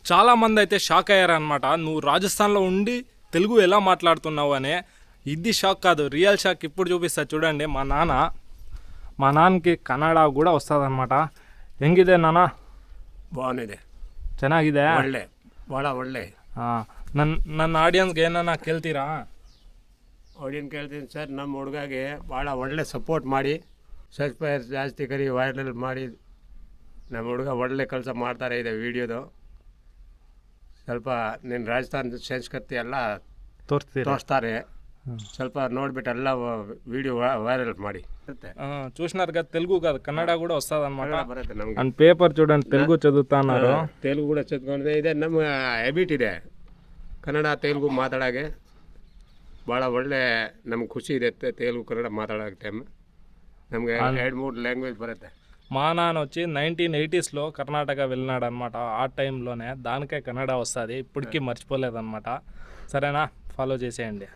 చాలామంది అయితే షాక్ అయ్యారనమాట. నువ్వు రాజస్థాన్లో ఉండి తెలుగు ఎలా మాట్లాడుతున్నావు అని. ఇది షాక్ కాదు, రియల్ షాక్ ఇప్పుడు చూపిస్తా చూడండి. మా నాన్నకి ಕನ್ನಡ ಕೂಡ ವಸ್ತದನమాట. ಹೆಂಗಿದೆ ನಾನ? ಬಾಗುಂದಿದೆ, ಚೆನ್ನಾಗಿದೆ, ಒಳ್ಳೆ, ಭಾಳ ಒಳ್ಳೆ. ನನ್ನ ಆಡಿಯನ್ಸ್ಗೆ ಏನನ್ನ ಕೇಳ್ತೀರಾ? ಆಡಿಯನ್ ಕೇಳ್ತೀನಿ ಸರ್, ನಮ್ಮ ಹುಡುಗಾಗೆ ಭಾಳ ಒಳ್ಳೆ ಸಪೋರ್ಟ್ ಮಾಡಿ, ಸಬ್ಸ್ಕ್ರೈಬ್ ಜಾಸ್ತಿ ಕರಿ, ವೈರಲ್ ಮಾಡಿ. ನಮ್ಮ ಹುಡುಗ ಒಳ್ಳೆ ಕೆಲಸ ಮಾಡ್ತಾರೆ ಇದೆ ವಿಡಿಯೋದು. ಸ್ವಲ್ಪ ನಿನ್ನ ರಾಜಸ್ಥಾನದ ಸಂಸ್ಕೃತಿ ಎಲ್ಲ ತೋರಿಸ್ತಾರೆ, ಸ್ವಲ್ಪ ನೋಡ್ಬಿಟ್ಟು ಎಲ್ಲ ವಿಡಿಯೋ వైరల్ ಮಾಡಿ. చూసినారు కదా, తెలుగు కాదు కన్నడ కూడా వస్తుంది అనమాట. ಬರುತ್ತೆ ನಮಗೆ. అండ్ పేపర్ చూడండి, తెలుగు చదువుతున్నారు. ತೆಲುಗು ಕೂಡ ಚದ್ಕೊಂಡಿದೆ. ಇದೆ ನಮ್ಮ ಹ್ಯಾಬಿಟ್ ಇದೆ ಕನ್ನಡ ತೆಲುಗು ಮಾತಾಡೋಕ್ಕೆ. ಭಾಳ ಒಳ್ಳೆ ನಮ್ಗೆ ಖುಷಿ ಇದೆ ತೆಲುಗು ಕನ್ನಡ మాట్లాడే టైం. నಮಗೆ 2-3 లాంగ్వేజ్ బರುತ್ತೆ. మా నాన్న వచ్చి 1980sలో కర్ణాటక వెళ్ళినాడు అనమాట. ఆ టైంలోనే దానికే కన్నడ వస్తుంది, ఇప్పటికీ మర్చిపోలేదన్నమాట. సరేనా, ఫాలో చేసేయండి.